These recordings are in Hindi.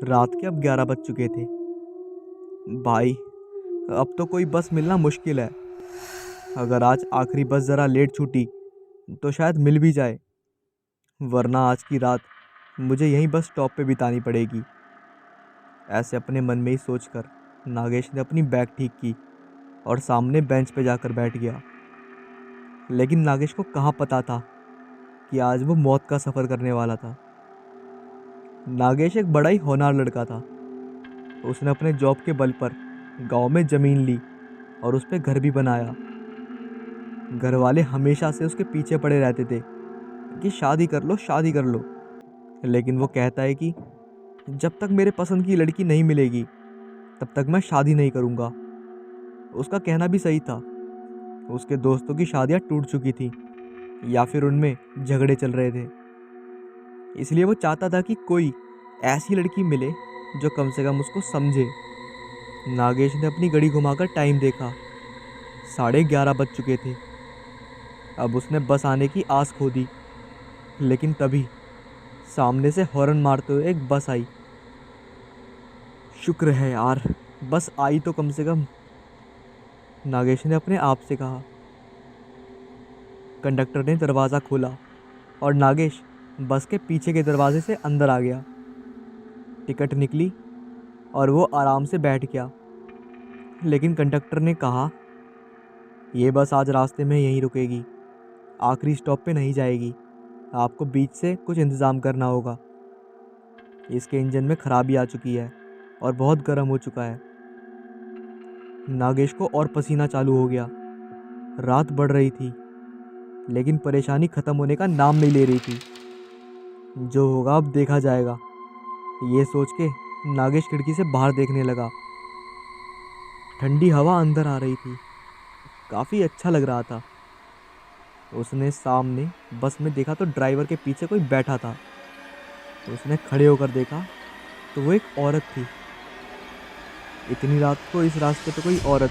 रात के अब 11 बज चुके थे। भाई, अब तो कोई बस मिलना मुश्किल है। अगर आज आखिरी बस ज़रा लेट छूटी तो शायद मिल भी जाए, वरना आज की रात मुझे यहीं बस स्टॉप पे बितानी पड़ेगी। ऐसे अपने मन में ही सोचकर नागेश ने अपनी बैग ठीक की और सामने बेंच पे जाकर बैठ गया। लेकिन नागेश को कहाँ पता था कि आज वो मौत का सफ़र करने वाला था। नागेश एक बड़ा ही होनहार लड़का था। उसने अपने जॉब के बल पर गांव में ज़मीन ली और उस पर घर भी बनाया। घर वाले हमेशा से उसके पीछे पड़े रहते थे कि शादी कर लो, शादी कर लो। लेकिन वो कहता है कि जब तक मेरे पसंद की लड़की नहीं मिलेगी तब तक मैं शादी नहीं करूँगा। उसका कहना भी सही था। उसके दोस्तों की शादियाँ टूट चुकी थी या फिर उनमें झगड़े चल रहे थे। इसलिए वो चाहता था कि कोई ऐसी लड़की मिले जो कम से कम उसको समझे। नागेश ने अपनी घड़ी घुमाकर टाइम देखा। 11:30 बज चुके थे। अब उसने बस आने की आस खो दी। लेकिन तभी सामने से हॉर्न मारते हुए एक बस आई। शुक्र है यार, बस आई तो कम से कम, नागेश ने अपने आप से कहा। कंडक्टर ने दरवाज़ा खोला और नागेश बस के पीछे के दरवाजे से अंदर आ गया। टिकट निकली और वो आराम से बैठ गया। लेकिन कंडक्टर ने कहा, ये बस आज रास्ते में यहीं रुकेगी, आखिरी स्टॉप पे नहीं जाएगी। आपको बीच से कुछ इंतज़ाम करना होगा। इसके इंजन में खराबी आ चुकी है और बहुत गर्म हो चुका है। नागेश को और पसीना चालू हो गया। रात बढ़ रही थी लेकिन परेशानी ख़त्म होने का नाम नहीं ले रही थी। जो होगा अब देखा जाएगा, ये सोच के नागेश खिड़की से बाहर देखने लगा। ठंडी हवा अंदर आ रही थी। काफ़ी अच्छा लग रहा था। उसने सामने बस में देखा तो ड्राइवर के पीछे कोई बैठा था। उसने खड़े होकर देखा तो वो एक औरत थी। इतनी रात को इस रास्ते पे कोई औरत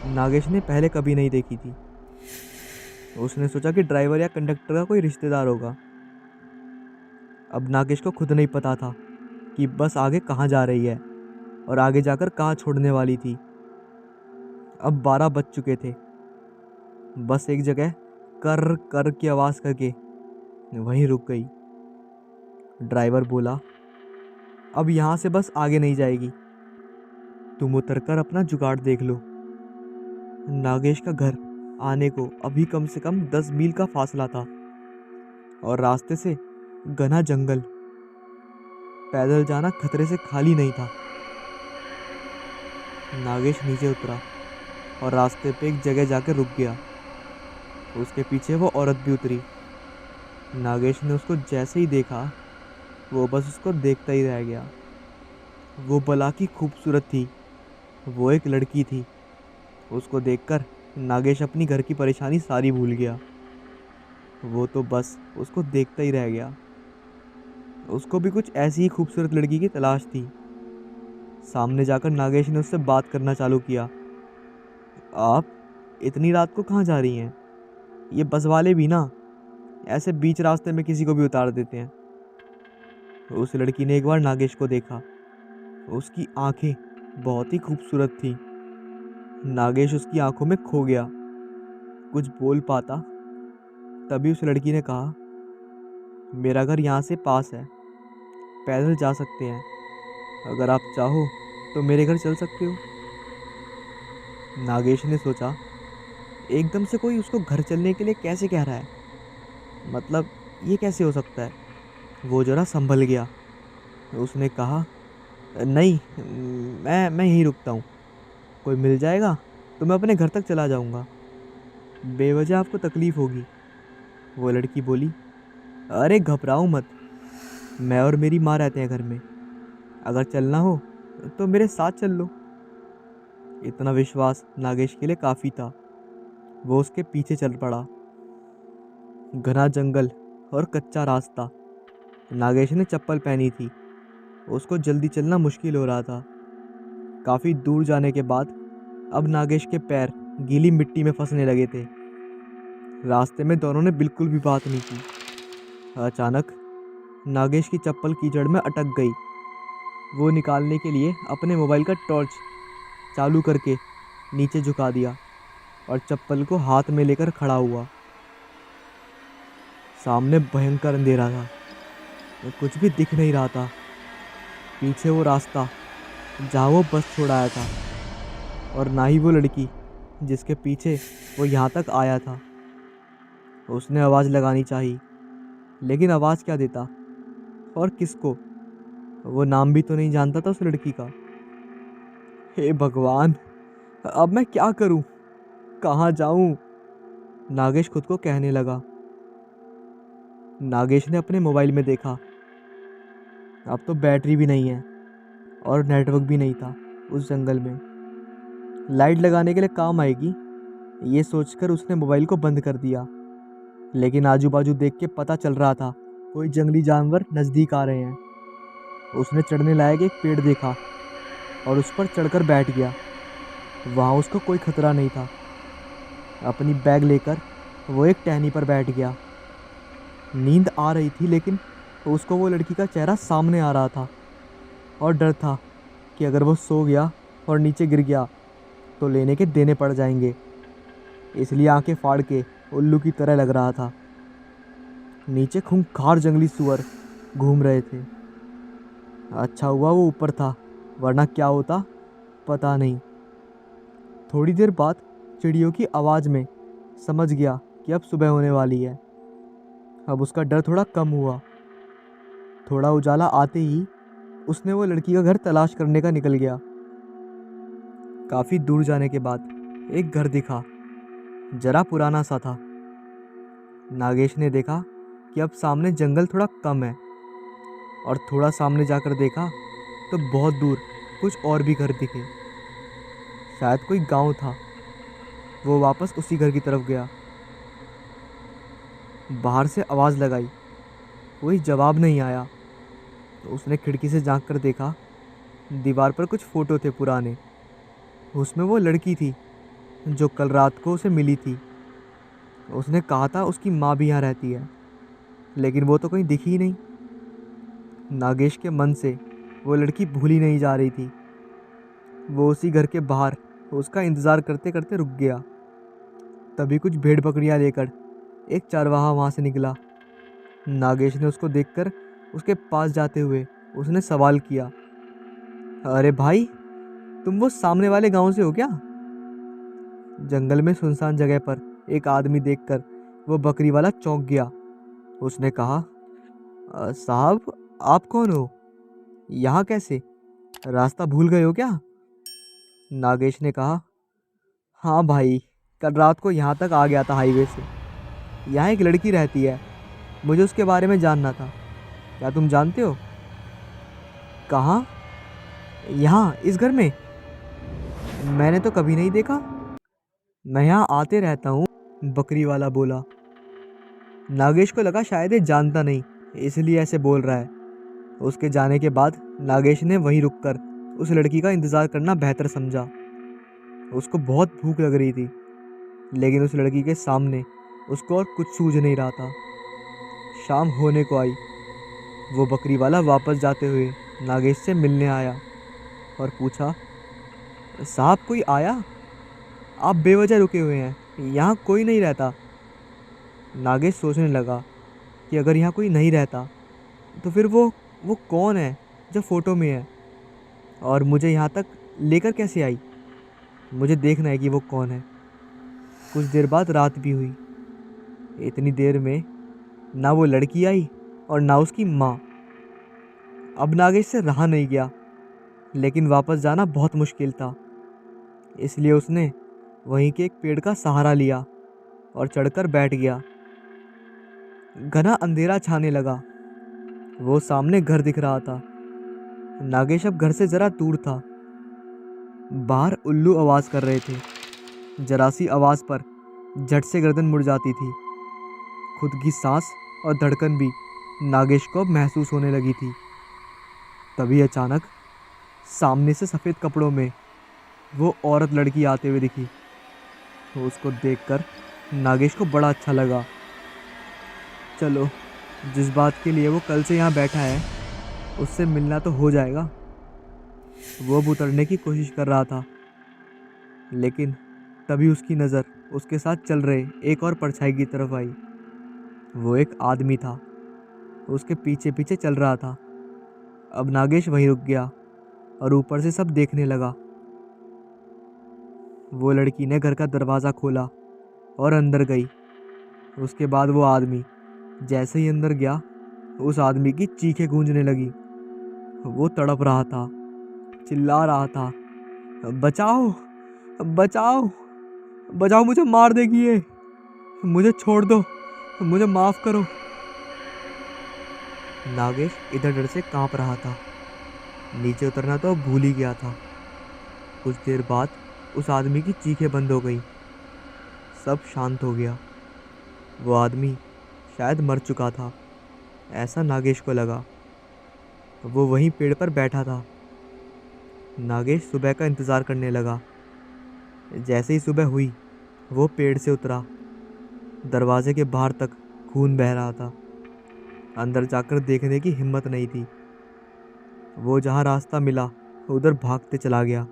नागेश ने पहले कभी नहीं देखी थी। उसने सोचा कि ड्राइवर या कंडक्टर का कोई रिश्तेदार होगा। अब नागेश को खुद नहीं पता था कि बस आगे कहाँ जा रही है और आगे जाकर कहाँ छोड़ने वाली थी। अब 12 बज चुके थे। बस एक जगह कर कर की आवाज़ करके वहीं रुक गई। ड्राइवर बोला, अब यहाँ से बस आगे नहीं जाएगी, तुम उतरकर अपना जुगाड़ देख लो। नागेश का घर आने को अभी कम से कम 10 मील का फासला था और रास्ते से घना जंगल। पैदल जाना खतरे से खाली नहीं था। नागेश नीचे उतरा और रास्ते पे एक जगह जाकर रुक गया। उसके पीछे वो औरत भी उतरी। नागेश ने उसको जैसे ही देखा, वो बस उसको देखता ही रह गया। वो भला की खूबसूरत थी। वो एक लड़की थी। उसको देखकर नागेश अपनी घर की परेशानी सारी भूल गया। वो तो बस उसको देखता ही रह गया। उसको भी कुछ ऐसी ही खूबसूरत लड़की की तलाश थी। सामने जाकर नागेश ने उससे बात करना चालू किया। आप इतनी रात को कहाँ जा रही हैं? ये बस वाले भी ना ऐसे बीच रास्ते में किसी को भी उतार देते हैं। उस लड़की ने एक बार नागेश को देखा। उसकी आंखें बहुत ही खूबसूरत थी। नागेश उसकी आंखों में खो गया। कुछ बोल पाता तभी उस लड़की ने कहा, मेरा घर यहाँ से पास है, पैदल जा सकते हैं। अगर आप चाहो तो मेरे घर चल सकते हो। नागेश ने सोचा, एकदम से कोई उसको घर चलने के लिए कैसे कह रहा है? मतलब ये कैसे हो सकता है? वो जरा संभल गया। उसने कहा, नहीं, मैं यहीं रुकता हूँ। कोई मिल जाएगा तो मैं अपने घर तक चला जाऊँगा। बेवजह आपको तकलीफ़ होगी। वो लड़की बोली, अरे घबराओ मत, मैं और मेरी माँ रहते हैं घर में। अगर चलना हो तो मेरे साथ चल लो। इतना विश्वास नागेश के लिए काफ़ी था। वो उसके पीछे चल पड़ा। घना जंगल और कच्चा रास्ता। नागेश ने चप्पल पहनी थी। उसको जल्दी चलना मुश्किल हो रहा था। काफ़ी दूर जाने के बाद अब नागेश के पैर गीली मिट्टी में फंसने लगे थे। रास्ते में दोनों ने बिल्कुल भी बात नहीं की। अचानक नागेश की चप्पल कीचड़ में अटक गई। वो निकालने के लिए अपने मोबाइल का टॉर्च चालू करके नीचे झुका दिया और चप्पल को हाथ में लेकर खड़ा हुआ। सामने भयंकर अंधेरा था, कुछ भी दिख नहीं रहा था। पीछे वो रास्ता जहाँ वो बस छोड़ आया था, और ना ही वो लड़की जिसके पीछे वो यहाँ तक आया था। उसने आवाज़ लगानी चाहिए, लेकिन आवाज़ क्या देता और किसको? वो नाम भी तो नहीं जानता था उस लड़की का। हे भगवान, अब मैं क्या करूं? कहाँ जाऊं? नागेश खुद को कहने लगा। नागेश ने अपने मोबाइल में देखा, अब तो बैटरी भी नहीं है और नेटवर्क भी नहीं था उस जंगल में। लाइट लगाने के लिए काम आएगी, ये सोचकर उसने मोबाइल को बंद कर दिया। लेकिन आजू बाजू देख के पता चल रहा था कोई जंगली जानवर नज़दीक आ रहे हैं। उसने चढ़ने लायक एक पेड़ देखा और उस पर चढ़कर बैठ गया। वहाँ उसको कोई खतरा नहीं था। अपनी बैग लेकर वो एक टहनी पर बैठ गया। नींद आ रही थी, लेकिन उसको वो लड़की का चेहरा सामने आ रहा था और डर था कि अगर वो सो गया और नीचे गिर गया तो लेने के देने पड़ जाएंगे। इसलिए आंखें फाड़ के उल्लू की तरह लग रहा था। नीचे खूंखार जंगली सुअर घूम रहे थे। अच्छा हुआ वो ऊपर था, वरना क्या होता पता नहीं। थोड़ी देर बाद चिड़ियों की आवाज़ में समझ गया कि अब सुबह होने वाली है। अब उसका डर थोड़ा कम हुआ। थोड़ा उजाला आते ही उसने वो लड़की का घर तलाश करने का निकल गया। काफ़ी दूर जाने के बाद एक घर दिखा, जरा पुराना सा था। नागेश ने देखा कि अब सामने जंगल थोड़ा कम है, और थोड़ा सामने जाकर देखा तो बहुत दूर कुछ और भी घर दिखे। शायद कोई गांव था। वो वापस उसी घर की तरफ गया। बाहर से आवाज़ लगाई, कोई जवाब नहीं आया। तो उसने खिड़की से झांक कर देखा, दीवार पर कुछ फ़ोटो थे पुराने। उसमें वो लड़की थी जो कल रात को उसे मिली थी। उसने कहा था उसकी माँ भी यहाँ रहती है, लेकिन वो तो कहीं दिखी ही नहीं। नागेश के मन से वो लड़की भूली नहीं जा रही थी। वो उसी घर के बाहर उसका इंतज़ार करते करते रुक गया। तभी कुछ भेड़ बकरियाँ लेकर एक चरवाहा वहाँ से निकला। नागेश ने उसको देखकर उसके पास जाते हुए उसने सवाल किया, अरे भाई, तुम वो सामने वाले गांव से हो क्या? जंगल में सुनसान जगह पर एक आदमी देखकर वो बकरी वाला चौंक गया। उसने कहा, साहब, आप कौन हो? यहाँ कैसे? रास्ता भूल गए हो क्या? नागेश ने कहा, हाँ भाई, कल रात को यहाँ तक आ गया था हाईवे से। यहाँ एक लड़की रहती है, मुझे उसके बारे में जानना था। क्या तुम जानते हो? कहाँ? यहाँ, इस घर में? मैंने तो कभी नहीं देखा। मैं यहाँ आते रहता हूँ, बकरी वाला बोला। नागेश को लगा शायद ये जानता नहीं, इसलिए ऐसे बोल रहा है। उसके जाने के बाद नागेश ने वहीं रुककर उस लड़की का इंतज़ार करना बेहतर समझा। उसको बहुत भूख लग रही थी, लेकिन उस लड़की के सामने उसको और कुछ सूझ नहीं रहा था। शाम होने को आई। वो बकरी वाला वापस जाते हुए नागेश से मिलने आया और पूछा, साहब, कोई आया? आप बेवजह रुके हुए हैं, यहाँ कोई नहीं रहता। नागेश सोचने लगा कि अगर यहाँ कोई नहीं रहता तो फिर वो कौन है जो फ़ोटो में है, और मुझे यहाँ तक लेकर कैसे आई? मुझे देखना है कि वो कौन है। कुछ देर बाद रात भी हुई। इतनी देर में ना वो लड़की आई और ना उसकी माँ। अब नागेश से रहा नहीं गया, लेकिन वापस जाना बहुत मुश्किल था। इसलिए उसने वहीं के एक पेड़ का सहारा लिया और चढ़कर बैठ गया। घना अंधेरा छाने लगा। वो सामने घर दिख रहा था। नागेश अब घर से ज़रा दूर था। बाहर उल्लू आवाज़ कर रहे थे। जरा सी आवाज़ पर झट से गर्दन मुड़ जाती थी। खुद की सांस और धड़कन भी नागेश को अब महसूस होने लगी थी। तभी अचानक सामने से सफ़ेद कपड़ों में वो औरत लड़की आते हुए दिखी। तो उसको देखकर नागेश को बड़ा अच्छा लगा। चलो, जिस बात के लिए वो कल से यहाँ बैठा है उससे मिलना तो हो जाएगा। वो अब उतरने की कोशिश कर रहा था, लेकिन तभी उसकी नज़र उसके साथ चल रहे एक और परछाई की तरफ आई। वो एक आदमी था, उसके पीछे पीछे चल रहा था। अब नागेश वहीं रुक गया और ऊपर से सब देखने लगा। वो लड़की ने घर का दरवाज़ा खोला और अंदर गई। उसके बाद वो आदमी जैसे ही अंदर गया, उस आदमी की चीखें गूंजने लगी। वो तड़प रहा था, चिल्ला रहा था, बचाओ, बचाओ, बचाओ, मुझे मार देगी ये, मुझे छोड़ दो, मुझे माफ़ करो। नागेश इधर डर से कांप रहा था। नीचे उतरना तो अब भूल ही गया था। कुछ देर बाद उस आदमी की चीखें बंद हो गई। सब शांत हो गया। वो आदमी शायद मर चुका था, ऐसा नागेश को लगा। वो वहीं पेड़ पर बैठा था। नागेश सुबह का इंतज़ार करने लगा। जैसे ही सुबह हुई, वो पेड़ से उतरा। दरवाजे के बाहर तक खून बह रहा था। अंदर जाकर देखने की हिम्मत नहीं थी। वो जहाँ रास्ता मिला उधर भागते चला गया।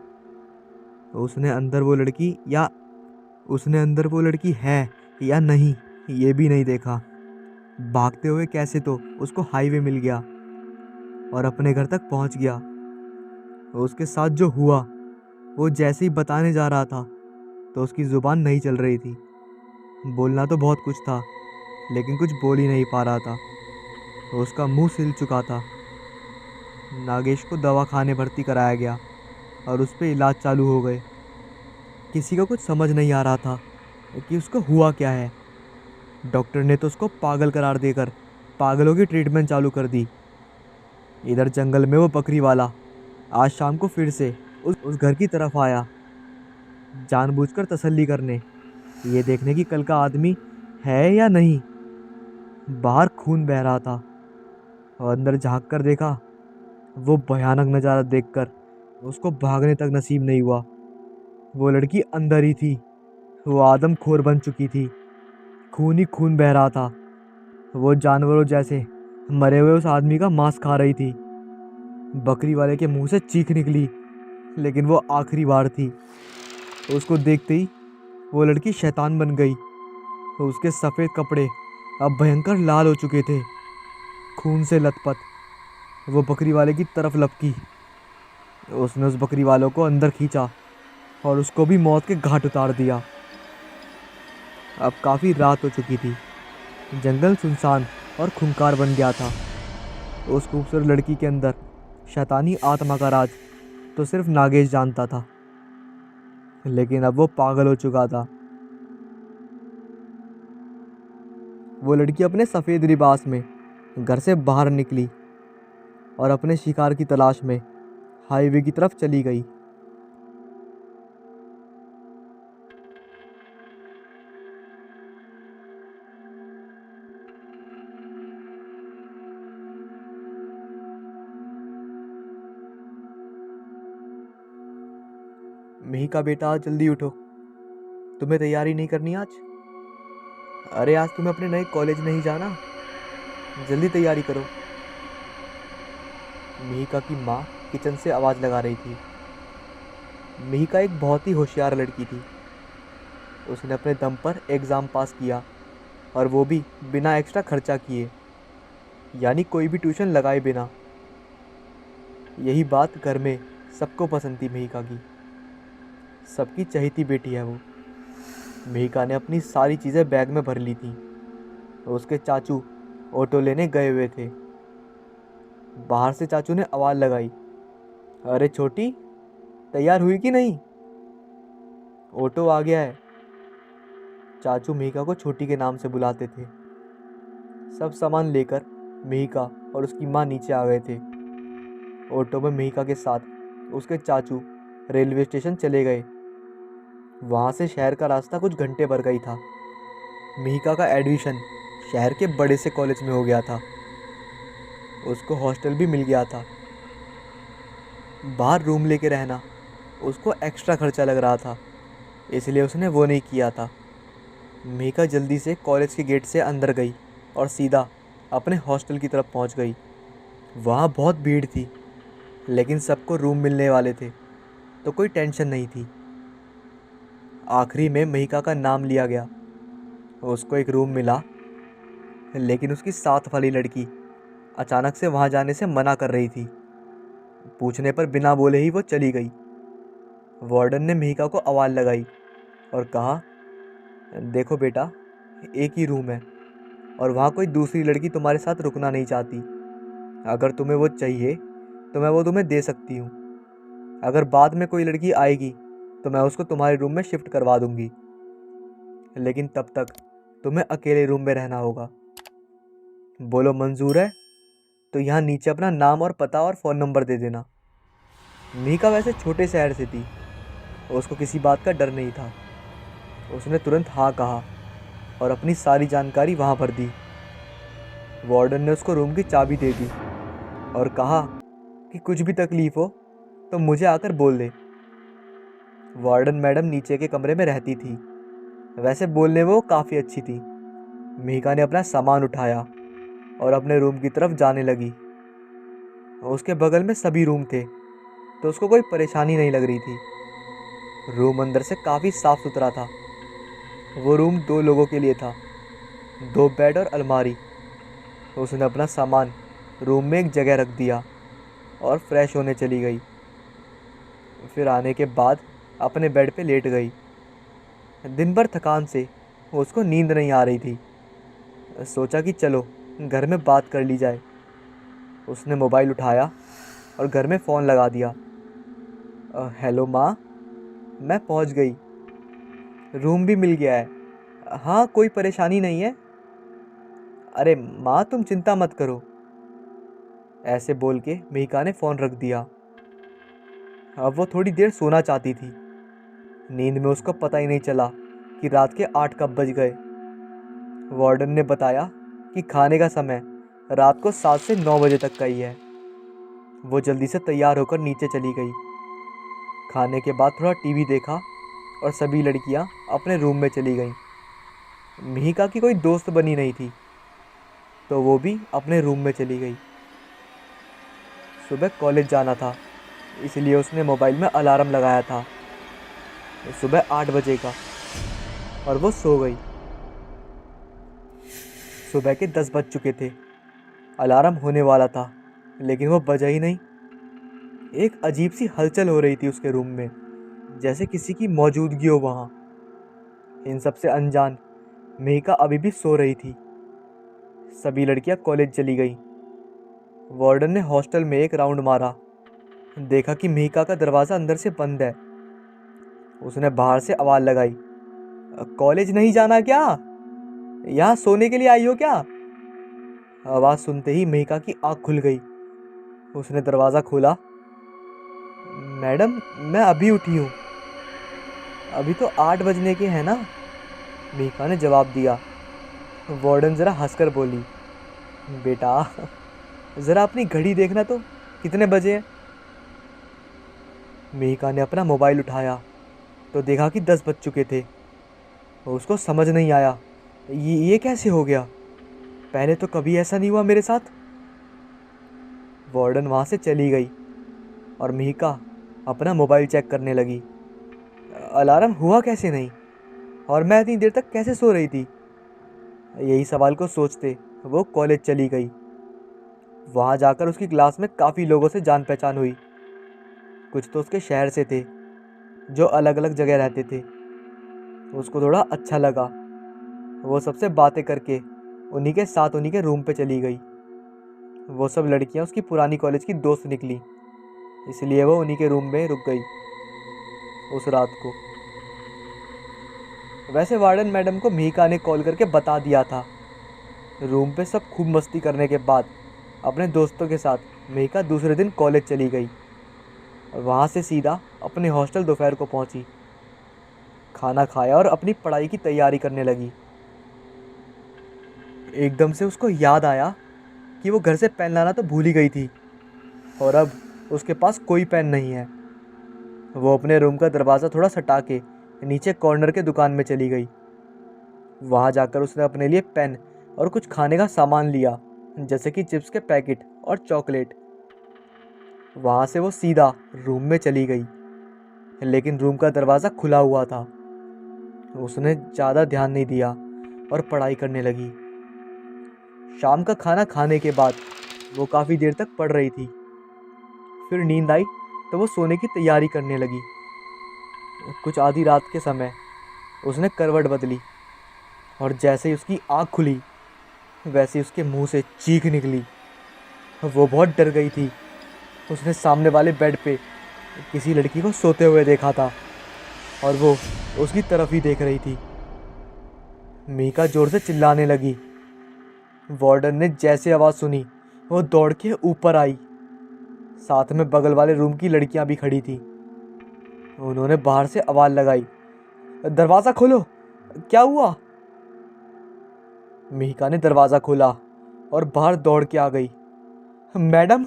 उसने अंदर वो लड़की है या नहीं, ये भी नहीं देखा। भागते हुए कैसे तो उसको हाईवे मिल गया और अपने घर तक पहुंच गया। उसके साथ जो हुआ, वो जैसे ही बताने जा रहा था तो उसकी ज़ुबान नहीं चल रही थी। बोलना तो बहुत कुछ था, लेकिन कुछ बोल ही नहीं पा रहा था। उसका मुंह सिल चुका था। नागेश को दवाखाने भर्ती कराया गया और उस पर इलाज चालू हो गए। किसी को कुछ समझ नहीं आ रहा था कि उसको हुआ क्या है। डॉक्टर ने तो उसको पागल करार देकर पागलों की ट्रीटमेंट चालू कर दी। इधर जंगल में वो बकरी वाला आज शाम को फिर से उस घर की तरफ आया, जानबूझकर तसल्ली करने, ये देखने की कल का आदमी है या नहीं। बाहर खून बह रहा था और अंदर झांक कर देखा। वो भयानक नज़ारा देखकर उसको भागने तक नसीब नहीं हुआ। वो लड़की अंदर ही थी। वो आदमखोर बन चुकी थी। खून ही खून बह रहा था। वो जानवरों जैसे मरे हुए उस आदमी का मांस खा रही थी। बकरी वाले के मुंह से चीख निकली, लेकिन वो आखिरी बार थी। उसको देखते ही वो लड़की शैतान बन गई। उसके सफ़ेद कपड़े अब भयंकर लाल हो चुके थे, खून से लथपथ। वो बकरी वाले की तरफ लपकी। उसने उस बकरी वालों को अंदर खींचा और उसको भी मौत के घाट उतार दिया। अब काफ़ी रात हो चुकी थी। जंगल सुनसान और खूंखार बन गया था। उस खूबसूरत लड़की के अंदर शैतानी आत्मा का राज तो सिर्फ नागेश जानता था, लेकिन अब वो पागल हो चुका था। वो लड़की अपने सफ़ेद लिबास में घर से बाहर निकली और अपने शिकार की तलाश में हाईवे की तरफ चली गई। मिही का बेटा, आज जल्दी उठो, तुम्हें तैयारी नहीं करनी आज? अरे आज तुम्हें अपने नए कॉलेज नहीं जाना, जल्दी तैयारी करो। मिहिका की माँ किचन से आवाज़ लगा रही थी। मिहिका एक बहुत ही होशियार लड़की थी। उसने अपने दम पर एग्ज़ाम पास किया, और वो भी बिना एक्स्ट्रा खर्चा किए, यानी कोई भी ट्यूशन लगाए बिना। यही बात घर में सबको पसंद थी मिहिका की। सबकी चहेती बेटी है वो। मिहिका ने अपनी सारी चीज़ें बैग में भर ली थी। उसके चाचू ऑटो लेने गए हुए थे। बाहर से चाचू ने आवाज़ लगाई, अरे छोटी, तैयार हुई कि नहीं? ऑटो आ गया है। चाचू मिहिका को छोटी के नाम से बुलाते थे। सब सामान लेकर मिहिका और उसकी माँ नीचे आ गए थे। ऑटो में मिहिका के साथ उसके चाचू रेलवे स्टेशन चले गए। वहाँ से शहर का रास्ता कुछ घंटे भर का ही था। मिहिका का एडमिशन शहर के बड़े से कॉलेज में हो गया था। उसको हॉस्टल भी मिल गया था। बाहर रूम लेके रहना उसको एक्स्ट्रा खर्चा लग रहा था, इसलिए उसने वो नहीं किया था। मिहिका जल्दी से कॉलेज के गेट से अंदर गई और सीधा अपने हॉस्टल की तरफ पहुंच गई। वहाँ बहुत भीड़ थी। लेकिन सबको रूम मिलने वाले थे तो कोई टेंशन नहीं थी। आखिरी में महिका का नाम लिया गया। उसको एक रूम मिला, लेकिन उसकी साथ वाली लड़की अचानक से वहाँ जाने से मना कर रही थी। पूछने पर बिना बोले ही वो चली गई। वार्डन ने महिका को आवाज़ लगाई और कहा, देखो बेटा, एक ही रूम है और वहाँ कोई दूसरी लड़की तुम्हारे साथ रुकना नहीं चाहती। अगर तुम्हें वो चाहिए तो मैं वो तुम्हें दे सकती हूँ। अगर बाद में कोई लड़की आएगी तो मैं उसको तुम्हारे रूम में शिफ्ट करवा दूंगी, लेकिन तब तक तुम्हें अकेले रूम में रहना होगा। बोलो मंजूर है? तो यहाँ नीचे अपना नाम और पता और फ़ोन नंबर दे देना। मीका वैसे छोटे शहर से थी, उसको किसी बात का डर नहीं था। उसने तुरंत हाँ कहा और अपनी सारी जानकारी वहाँ भर दी। वार्डन ने उसको रूम की चाबी दे दी और कहा कि कुछ भी तकलीफ़ हो तो मुझे आकर बोल दे। वार्डन मैडम नीचे के कमरे में रहती थी। वैसे बोलने में वो काफ़ी अच्छी थी। मीका ने अपना सामान उठाया और अपने रूम की तरफ जाने लगी। उसके बगल में सभी रूम थे तो उसको कोई परेशानी नहीं लग रही थी। रूम अंदर से काफ़ी साफ़ सुथरा था। वो रूम 2 लोगों के लिए था, 2 बेड और अलमारी। उसने अपना सामान रूम में एक जगह रख दिया और फ्रेश होने चली गई। फिर आने के बाद अपने बेड पे लेट गई। दिन भर थकान से उसको नींद नहीं आ रही थी। सोचा कि चलो घर में बात कर ली जाए। उसने मोबाइल उठाया और घर में फ़ोन लगा दिया। हेलो माँ, मैं पहुँच गई, रूम भी मिल गया है। हाँ, कोई परेशानी नहीं है। अरे माँ, तुम चिंता मत करो। ऐसे बोल के मेहिका ने फ़ोन रख दिया। अब वो थोड़ी देर सोना चाहती थी। नींद में उसको पता ही नहीं चला कि रात के 8 कब बज गए। वार्डन ने बताया कि खाने का समय रात को 7 से 9 बजे तक का ही है। वो जल्दी से तैयार होकर नीचे चली गई। खाने के बाद थोड़ा टीवी देखा और सभी लड़कियां अपने रूम में चली गईं। मिहिका की कोई दोस्त बनी नहीं थी तो वो भी अपने रूम में चली गई। सुबह कॉलेज जाना था, इसलिए उसने मोबाइल में अलार्म लगाया था सुबह 8 बजे का, और वो सो गई। सुबह के 10 बज चुके थे। अलार्म होने वाला था लेकिन वो बजा ही नहीं। एक अजीब सी हलचल हो रही थी उसके रूम में, जैसे किसी की मौजूदगी हो वहाँ। इन सब से अनजान मेहिका अभी भी सो रही थी। सभी लड़कियां कॉलेज चली गई। वार्डन ने हॉस्टल में एक राउंड मारा, देखा कि मेहिका का दरवाज़ा अंदर से बंद है। उसने बाहर से आवाज़ लगाई, कॉलेज नहीं जाना क्या? यहाँ सोने के लिए आई हो क्या? आवाज़ सुनते ही मेहिका की आँख खुल गई। उसने दरवाज़ा खोला। मैडम, मैं अभी उठी हूँ, अभी तो 8 बजने के हैं ना, मेहिका ने जवाब दिया। वार्डन ज़रा हंसकर बोली, बेटा ज़रा अपनी घड़ी देखना तो, कितने बजे हैं? मेहिका ने अपना मोबाइल उठाया तो देखा कि 10 बज चुके थे। उसको समझ नहीं आया, ये कैसे हो गया? पहले तो कभी ऐसा नहीं हुआ मेरे साथ। वार्डन वहाँ से चली गई और मेहिका अपना मोबाइल चेक करने लगी। अलार्म हुआ कैसे नहीं, और मैं इतनी देर तक कैसे सो रही थी? यही सवाल को सोचते वो कॉलेज चली गई। वहाँ जाकर उसकी क्लास में काफ़ी लोगों से जान पहचान हुई। कुछ तो उसके शहर से थे, जो अलग अलग जगह रहते थे। उसको थोड़ा अच्छा लगा। वो सबसे बातें करके उन्हीं के साथ उन्हीं के रूम पे चली गई। वो सब लड़कियां उसकी पुरानी कॉलेज की दोस्त निकली, इसलिए वो उन्हीं के रूम में रुक गई उस रात को। वैसे वार्डन मैडम को मेहिका ने कॉल करके बता दिया था। रूम पे सब खूब मस्ती करने के बाद अपने दोस्तों के साथ मेहिका दूसरे दिन कॉलेज चली गई और वहाँ से सीधा अपने हॉस्टल दोपहर को पहुँची। खाना खाया और अपनी पढ़ाई की तैयारी करने लगी। एकदम से उसको याद आया कि वो घर से पेन लाना तो भूल ही गई थी और अब उसके पास कोई पेन नहीं है। वो अपने रूम का दरवाज़ा थोड़ा सटा के नीचे कॉर्नर के दुकान में चली गई। वहाँ जाकर उसने अपने लिए पेन और कुछ खाने का सामान लिया, जैसे कि चिप्स के पैकेट और चॉकलेट। वहाँ से वो सीधा रूम में चली गई, लेकिन रूम का दरवाज़ा खुला हुआ था। उसने ज़्यादा ध्यान नहीं दिया और पढ़ाई करने लगी। शाम का खाना खाने के बाद वो काफ़ी देर तक पढ़ रही थी। फिर नींद आई तो वो सोने की तैयारी करने लगी। कुछ आधी रात के समय उसने करवट बदली और जैसे ही उसकी आँख खुली वैसे ही उसके मुंह से चीख निकली। वो बहुत डर गई थी। उसने सामने वाले बेड पे किसी लड़की को सोते हुए देखा था और वो उसकी तरफ ही देख रही थी। मीका जोर से चिल्लाने लगी। वार्डन ने जैसे आवाज़ सुनी वो दौड़ के ऊपर आई। साथ में बगल वाले रूम की लड़कियां भी खड़ी थी। उन्होंने बाहर से आवाज़ लगाई, दरवाज़ा खोलो, क्या हुआ? मीका ने दरवाज़ा खोला और बाहर दौड़ के आ गई। मैडम,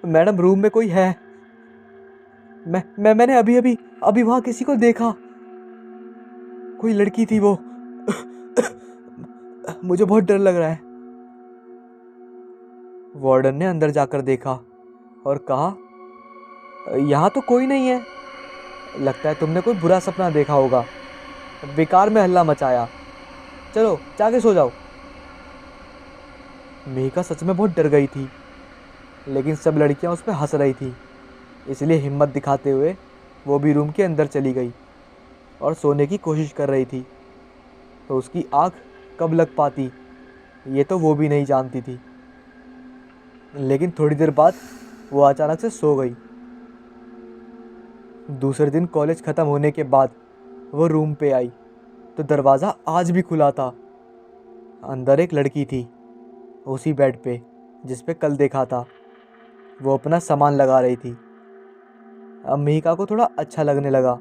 मैडम रूम में कोई है। मैंने अभी अभी अभी वहाँ किसी को देखा। कोई लड़की थी वो। मुझे बहुत डर लग रहा है। वार्डन ने अंदर जाकर देखा और कहा, यहाँ तो कोई नहीं है। लगता है तुमने कोई बुरा सपना देखा होगा, बेकार में हल्ला मचाया। चलो जाके सो जाओ। मीका सच में बहुत डर गई थी, लेकिन सब लड़कियां उस पर हंस रही थी, इसलिए हिम्मत दिखाते हुए वो भी रूम के अंदर चली गई और सोने की कोशिश कर रही थी। तो उसकी आँख कब लग पाती ये तो वो भी नहीं जानती थी। लेकिन थोड़ी देर बाद वो अचानक से सो गई। दूसरे दिन कॉलेज ख़त्म होने के बाद वो रूम पे आई तो दरवाज़ा आज भी खुला था। अंदर एक लड़की थी, उसी बेड पे जिस पे कल देखा था। वो अपना सामान लगा रही थी। अब मीका को थोड़ा अच्छा लगने लगा।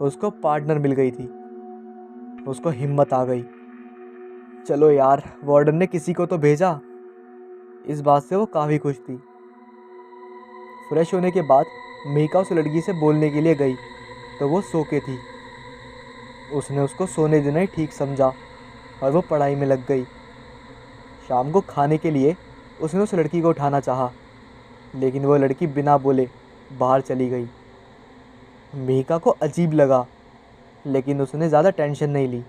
उसको पार्टनर मिल गई थी। उसको हिम्मत आ गई। चलो यार, वार्डन ने किसी को तो भेजा। इस बात से वो काफ़ी खुश थी। फ्रेश होने के बाद मीका उस लड़की से बोलने के लिए गई तो वो सो के थी। उसने उसको सोने देना ही ठीक समझा और वो पढ़ाई में लग गई। शाम को खाने के लिए उसने उस लड़की को उठाना चाहा, लेकिन वो लड़की बिना बोले बाहर चली गई। मीका को अजीब लगा, लेकिन उसने ज़्यादा टेंशन नहीं ली।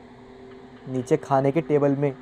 नीचे खाने के टेबल में